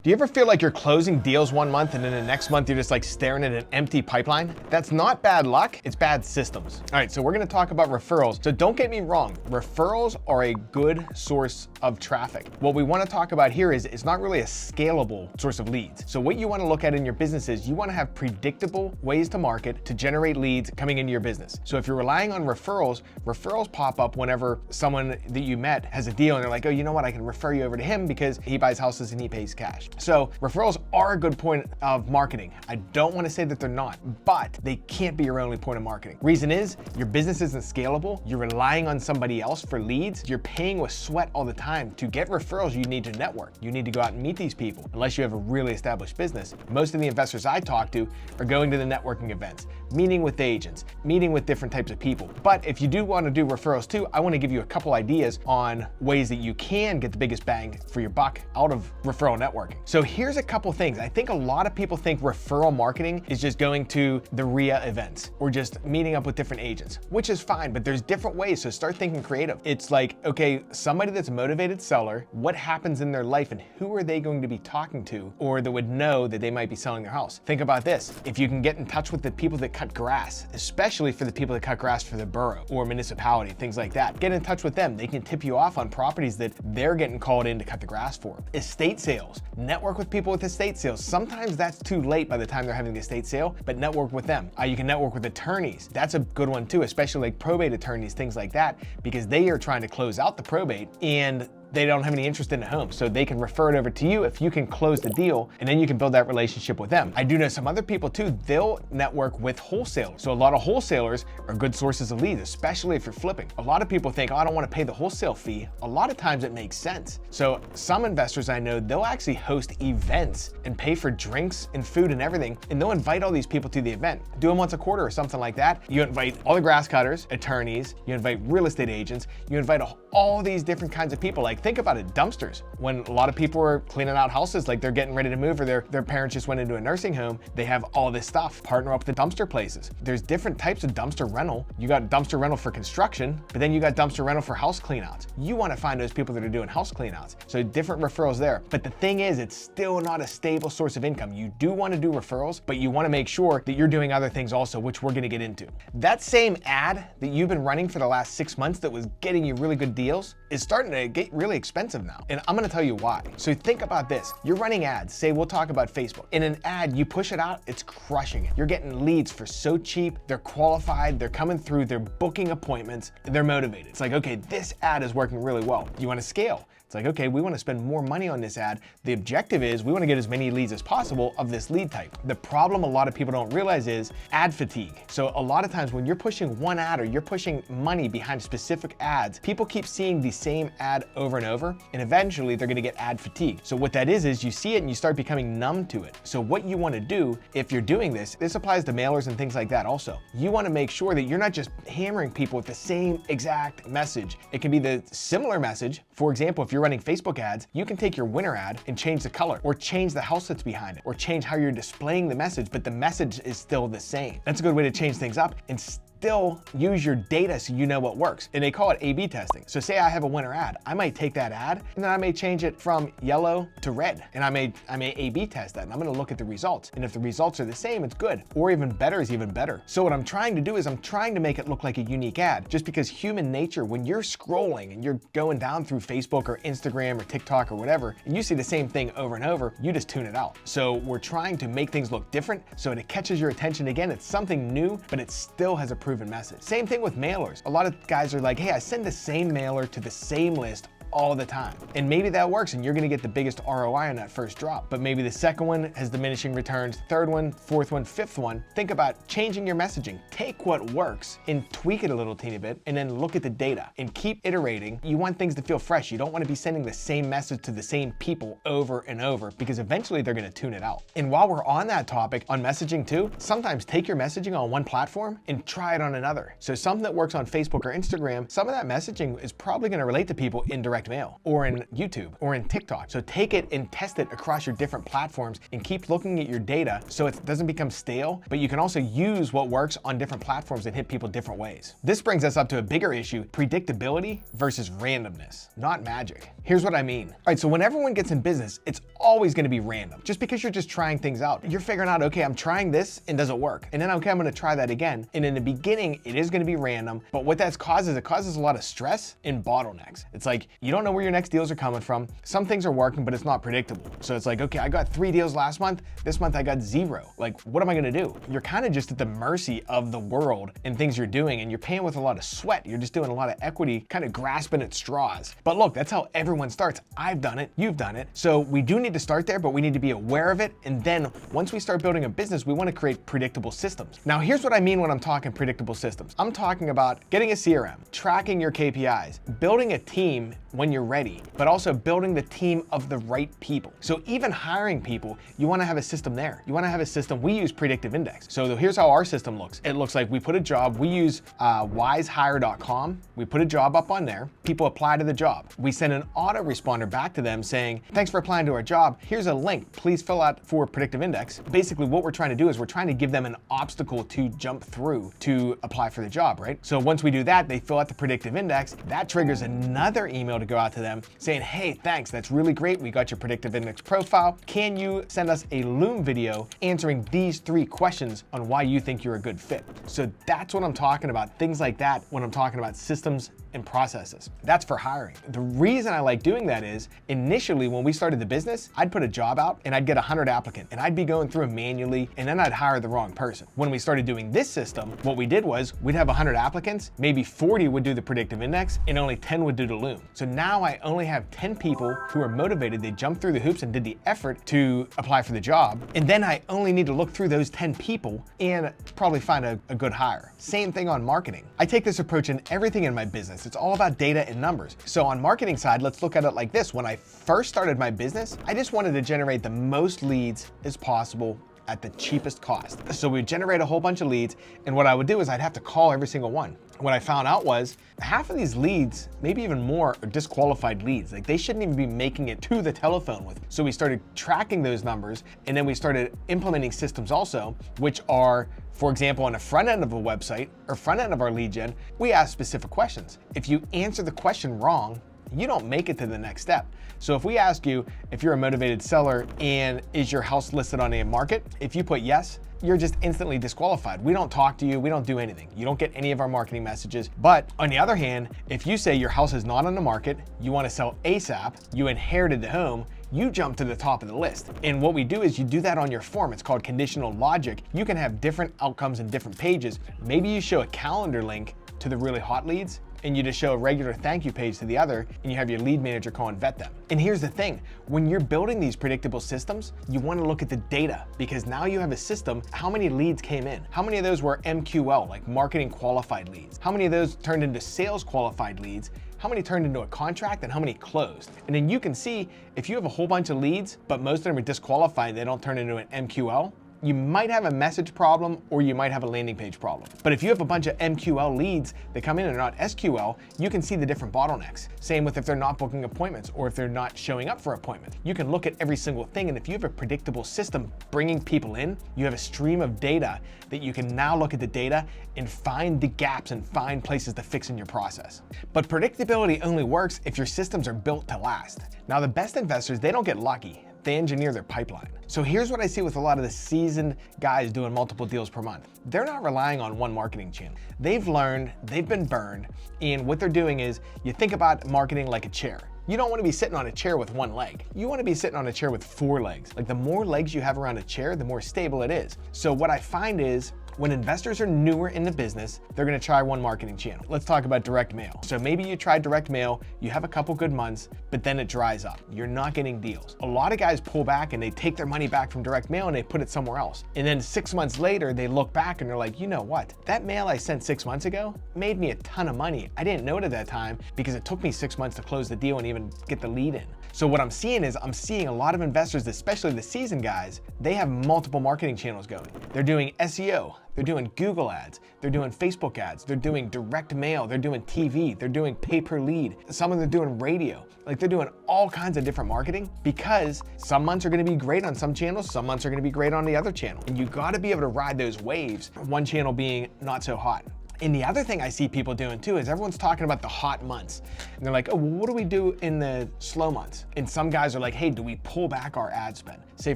Do you ever feel like you're closing deals one month and then the next month you're just like staring at an empty pipeline? That's not bad luck, it's bad systems. All right, so we're gonna talk about referrals. So don't get me wrong, referrals are a good source of traffic. What we wanna talk about here is it's not really a scalable source of leads. So what you wanna look at in your business is you wanna have predictable ways to market to generate leads coming into your business. So if you're relying on referrals, referrals pop up whenever someone that you met has a deal and they're like, oh, you know what, I can refer you over to him because he buys houses and he pays cash. So referrals are a good point of marketing. I don't want to say that they're not, but they can't be your only point of marketing. Reason is your business isn't scalable. You're relying on somebody else for leads. You're paying with sweat all the time. To get referrals, you need to network. You need to go out and meet these people. Unless you have a really established business. Most of the investors I talk to are going to the networking events, meeting with agents, meeting with different types of people. But if you do want to do referrals too, I want to give you a couple ideas on ways that you can get the biggest bang for your buck out of referral networking. So here's a couple things. I think a lot of people think referral marketing is just going to the RIA events or just meeting up with different agents, which is fine, but there's different ways. So start thinking creative. It's like, okay, somebody that's a motivated seller, what happens in their life and who are they going to be talking to or that would know that they might be selling their house? Think about this. If you can get in touch with the people that cut grass, especially for the people that cut grass for the borough or municipality, things like that, get in touch with them. They can tip you off on properties that they're getting called in to cut the grass for. Estate sales, network with people with estate sales. Sometimes that's too late by the time they're having the estate sale, but network with them. You can network with attorneys. That's a good one too, especially like probate attorneys, things like that, because they are trying to close out the probate and they don't have any interest in the home. So they can refer it over to you if you can close the deal and then you can build that relationship with them. I do know some other people too, they'll network with wholesalers. So a lot of wholesalers are good sources of leads, especially if you're flipping. A lot of people think, oh, I don't want to pay the wholesale fee. A lot of times it makes sense. So some investors I know, they'll actually host events and pay for drinks and food and everything. And they'll invite all these people to the event. Do them once a quarter or something like that. You invite all the grass cutters, attorneys, you invite real estate agents, you invite all these different kinds of people. Like think about it, dumpsters. When a lot of people are cleaning out houses, like they're getting ready to move or their parents just went into a nursing home, they have all this stuff. Partner up with the dumpster places. There's different types of dumpster rental. You got dumpster rental for construction, but then you got dumpster rental for house cleanouts. You want to find those people that are doing house cleanouts. So different referrals there. But the thing is, it's still not a stable source of income. You do want to do referrals, but you want to make sure that you're doing other things also, which we're going to get into. That same ad that you've been running for the last 6 months that was getting you really good deals is starting to get really expensive now. And I'm gonna tell you why. So think about this. You're running ads. Say we'll talk about Facebook. In an ad, you push it out, it's crushing it. You're getting leads for so cheap. They're qualified. They're coming through. They're booking appointments. They're motivated. It's like, okay, this ad is working really well. You wanna scale. It's like, okay, we want to spend more money on this ad. The objective is we want to get as many leads as possible of this lead type. The problem a lot of people don't realize is ad fatigue. So a lot of times when you're pushing one ad or you're pushing money behind specific ads, people keep seeing the same ad over and over, and eventually they're going to get ad fatigue. So what that is you see it and you start becoming numb to it. So what you want to do if you're doing this applies to mailers and things like that also. You want to make sure that you're not just hammering people with the same exact message. It can be the similar message. For example, if you're running Facebook ads, you can take your winner ad and change the color or change the house that's behind it or change how you're displaying the message, but the message is still the same. That's a good way to change things up and still use your data so you know what works. And they call it A/B testing. So say I have a winner ad, I might take that ad and then I may change it from yellow to red. And I may A/B test that and I'm gonna look at the results. And if the results are the same, it's good. Or even better is even better. So what I'm trying to do is I'm trying to make it look like a unique ad, just because human nature, when you're scrolling and you're going down through Facebook or Instagram or TikTok or whatever, and you see the same thing over and over, you just tune it out. So we're trying to make things look different so it catches your attention again. It's something new, but it still has a proven message. Same thing with mailers. A lot of guys are like, hey, I send the same mailer to the same list all the time. And maybe that works and you're gonna get the biggest ROI on that first drop. But maybe the second one has diminishing returns, third one, fourth one, fifth one. Think about changing your messaging. Take what works and tweak it a little teeny bit and then look at the data and keep iterating. You want things to feel fresh. You don't want to be sending the same message to the same people over and over because eventually they're gonna tune it out. And while we're on that topic, on messaging too, sometimes take your messaging on one platform and try it on another. So something that works on Facebook or Instagram, some of that messaging is probably gonna relate to people indirectly direct mail or in YouTube or in TikTok. So take it and test it across your different platforms and keep looking at your data so it doesn't become stale, but you can also use what works on different platforms and hit people different ways. This brings us up to a bigger issue: predictability versus randomness, not magic. Here's what I mean. All right, so when everyone gets in business, it's always gonna be random. Just because you're just trying things out, you're figuring out, okay, I'm trying this and does it work? And then, okay, I'm gonna try that again. And in the beginning, it is gonna be random, but what that causes, it causes a lot of stress and bottlenecks. It's like, you don't know where your next deals are coming from. Some things are working, but it's not predictable. So it's like, okay, I got 3 deals last month. This month I got 0. Like, what am I gonna do? You're kind of just at the mercy of the world and things you're doing, and you're paying with a lot of sweat. You're just doing a lot of equity, kind of grasping at straws. But look, that's how everyone starts. I've done it, you've done it. So we do need to start there, but we need to be aware of it. And then once we start building a business, we want to create predictable systems. Now, here's what I mean when I'm talking predictable systems. I'm talking about getting a CRM, tracking your KPIs, building a team when you're ready, but also building the team of the right people. So even hiring people, you want to have a system there. You want to have a system. We use predictive index. So here's how our system looks. It looks like we put a job, we use wisehire.com. We put a job up on there. People apply to the job. We send an autoresponder back to them saying, thanks for applying to our job. Here's a link. Please fill out for predictive index. Basically, what we're trying to do is we're trying to give them an obstacle to jump through to apply for the job, right? So once we do that, they fill out the predictive index. That triggers another email to go out to them saying, hey, thanks, that's really great. We got your predictive index profile. Can you send us a Loom video answering these 3 questions on why you think you're a good fit? So that's what I'm talking about. Things like that when I'm talking about systems and processes. That's for hiring. The reason I like doing that is initially when we started the business, I'd put a job out and I'd get 100 applicants and I'd be going through them manually and then I'd hire the wrong person. When we started doing this system, what we did was we'd have 100 applicants, maybe 40 would do the predictive index and only 10 would do the Loom. So now I only have 10 people who are motivated. They jumped through the hoops and did the effort to apply for the job. And then I only need to look through those 10 people and probably find a good hire. Same thing on marketing. I take this approach in everything in my business. It's all about data and numbers. So on marketing side, let's look at it like this. When I first started my business, I just wanted to generate the most leads as possible at the cheapest cost. So we'd generate a whole bunch of leads, and what I would do is I'd have to call every single one. What I found out was half of these leads, maybe even more, are disqualified leads. Like they shouldn't even be making it to the telephone with. So we started tracking those numbers, and then we started implementing systems also, which are, for example, on the front end of a website or front end of our lead gen, we ask specific questions. If you answer the question wrong, you don't make it to the next step. So if we ask you if you're a motivated seller and is your house listed on a market, if you put yes, you're just instantly disqualified. We don't talk to you, we don't do anything. You don't get any of our marketing messages. But on the other hand, if you say your house is not on the market, you want to sell ASAP, you inherited the home, you jump to the top of the list. And what we do is you do that on your form. It's called conditional logic. You can have different outcomes in different pages. Maybe you show a calendar link to the really hot leads, and you just show a regular thank you page to the other, and you have your lead manager go and vet them. And here's the thing, when you're building these predictable systems, you want to look at the data, because now you have a system. How many leads came in? How many of those were MQL, like marketing qualified leads? How many of those turned into sales qualified leads? How many turned into a contract, and how many closed? And then you can see if you have a whole bunch of leads, but most of them are disqualified, they don't turn into an MQL, you might have a message problem or you might have a landing page problem. But if you have a bunch of MQL leads that come in and are not SQL, you can see the different bottlenecks. Same with if they're not booking appointments or if they're not showing up for appointments. You can look at every single thing, and if you have a predictable system bringing people in, you have a stream of data that you can now look at the data and find the gaps and find places to fix in your process. But predictability only works if your systems are built to last. Now, the best investors, they don't get lucky. They engineer their pipeline. So here's what I see with a lot of the seasoned guys doing multiple deals per month. They're not relying on one marketing channel. They've learned, they've been burned, and what they're doing is, you think about marketing like a chair. You don't want to be sitting on a chair with one leg. You want to be sitting on a chair with 4 legs. Like the more legs you have around a chair, the more stable it is. So what I find is, when investors are newer in the business, they're gonna try one marketing channel. Let's talk about direct mail. So maybe you tried direct mail, you have a couple good months, but then it dries up. You're not getting deals. A lot of guys pull back and they take their money back from direct mail and they put it somewhere else. And then 6 months later, they look back and they're like, you know what? That mail I sent 6 months ago made me a ton of money. I didn't know it at that time because it took me 6 months to close the deal and even get the lead in. So what I'm seeing is I'm seeing a lot of investors, especially the seasoned guys, they have multiple marketing channels going. They're doing SEO, they're doing Google ads, they're doing Facebook ads, they're doing direct mail, they're doing TV, they're doing pay-per-lead. Some of them are doing radio. Like they're doing all kinds of different marketing because some months are gonna be great on some channels, some months are gonna be great on the other channel. And you gotta be able to ride those waves, one channel being not so hot. And the other thing I see people doing too is everyone's talking about the hot months. And they're like, oh, well, what do we do in the slow months? And some guys are like, hey, do we pull back our ad spend? Say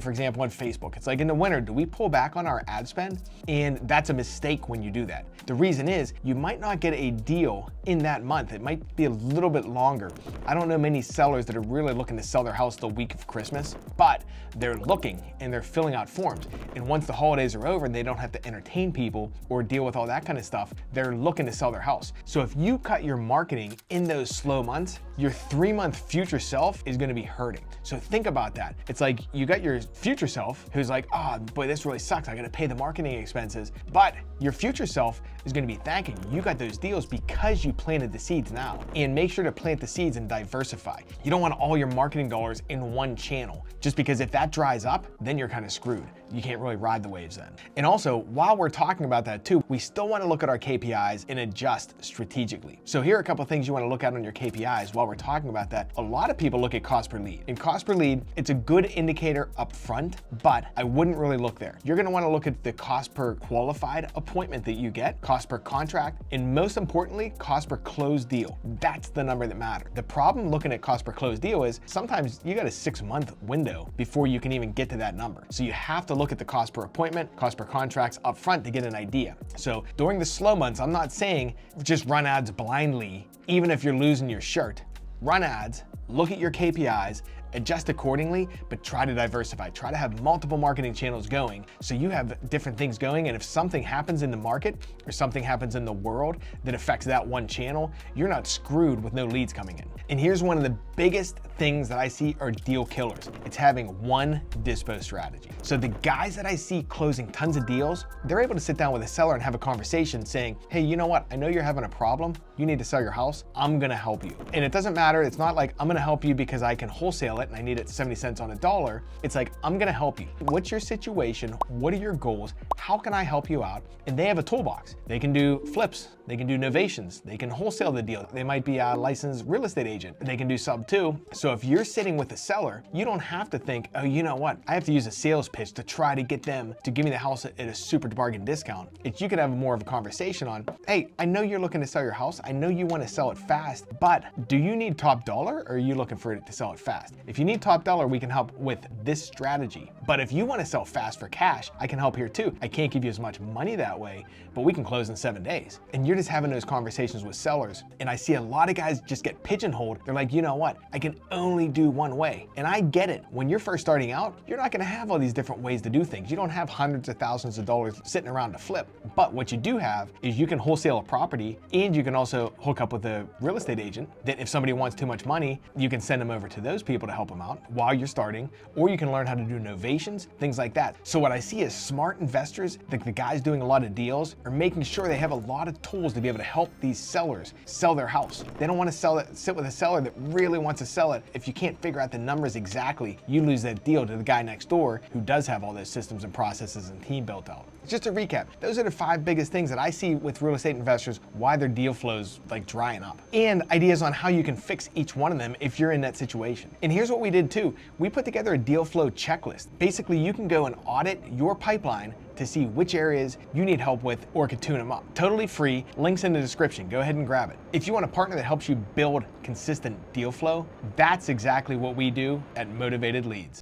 for example, on Facebook, it's like in the winter, do we pull back on our ad spend? And that's a mistake when you do that. The reason is you might not get a deal in that month. It might be a little bit longer. I don't know many sellers that are really looking to sell their house the week of Christmas, but they're looking and they're filling out forms. And once the holidays are over and they don't have to entertain people or deal with all that kind of stuff, they're looking to sell their house. So if you cut your marketing in those slow months, your 3-month future self is gonna be hurting. So think about that. It's like you got your future self who's like, oh boy, this really sucks. I gotta pay the marketing expenses. But your future self is gonna be thanking you. You got those deals because you planted the seeds now. And make sure to plant the seeds and diversify. You don't want all your marketing dollars in one channel, just because if that dries up, then you're kind of screwed. You can't really ride the waves then. And also, while we're talking about that too, we still wanna look at our KPIs and adjust strategically. So here are a couple of things you wanna look at on your KPIs while we're talking about that. A lot of people look at cost per lead. And cost per lead, it's a good indicator up front, but I wouldn't really look there. You're gonna wanna look at the cost per qualified appointment that you get, cost per contract, and most importantly, cost per closed deal. That's the number that matters. The problem looking at cost per closed deal is sometimes you got a 6-month window before you can even get to that number. So you have to look at the cost per appointment, cost per contracts up front to get an idea. So during the slow months, I'm not saying just run ads blindly, even if you're losing your shirt. Run ads, look at your KPIs, adjust accordingly, but try to diversify. Try to have multiple marketing channels going so you have different things going, and if something happens in the market or something happens in the world that affects that one channel, you're not screwed with no leads coming in. And here's one of the biggest things that I see are deal killers. It's having one dispo strategy. So the guys that I see closing tons of deals, they're able to sit down with a seller and have a conversation saying, hey, you know what? I know you're having a problem. You need to sell your house. I'm gonna help you. And it doesn't matter. It's not like I'm gonna help you because I can wholesale it and I need it 70 cents on a dollar. It's like, I'm gonna help you. What's your situation? What are your goals? How can I help you out? And they have a toolbox. They can do flips. They can do novations. They can wholesale the deal. They might be a licensed real estate agent. They can do sub too. So if you're sitting with a seller, you don't have to think, oh, you know what? I have to use a sales pitch to try to get them to give me the house at a super bargain discount. It's you could have more of a conversation on, hey, I know you're looking to sell your house. I know you want to sell it fast, but do you need top dollar or are you looking for it to sell it fast? If you need top dollar, we can help with this strategy. But if you want to sell fast for cash, I can help here too. I can't give you as much money that way, but we can close in 7 days. And you're just having those conversations with sellers. And I see a lot of guys just get pigeonholed. They're like, you know what? I can only do one way. And I get it. When you're first starting out, you're not going to have all these different ways to do things. You don't have hundreds of thousands of dollars sitting around to flip. But what you do have is you can wholesale a property and you can also hook up with a real estate agent that if somebody wants too much money, you can send them over to those people to help them out while you're starting, or you can learn how to do novations, things like that. So what I see is smart investors, the guys doing a lot of deals, are making sure they have a lot of tools to be able to help these sellers sell their house. They don't want to sit with a seller that really wants to sell it. If you can't figure out the numbers exactly, you lose that deal to the guy next door who does have all those systems and processes and team built out. Just to recap, those are the 5 biggest things that I see with real estate investors, why their deal flow's like drying up, and ideas on how you can fix each one of them if you're in that situation. And here's what we did too. We put together a deal flow checklist. Basically, you can go and audit your pipeline to see which areas you need help with or can tune them up. Totally free, links in the description, go ahead and grab it. If you want a partner that helps you build consistent deal flow, that's exactly what we do at Motivated Leads.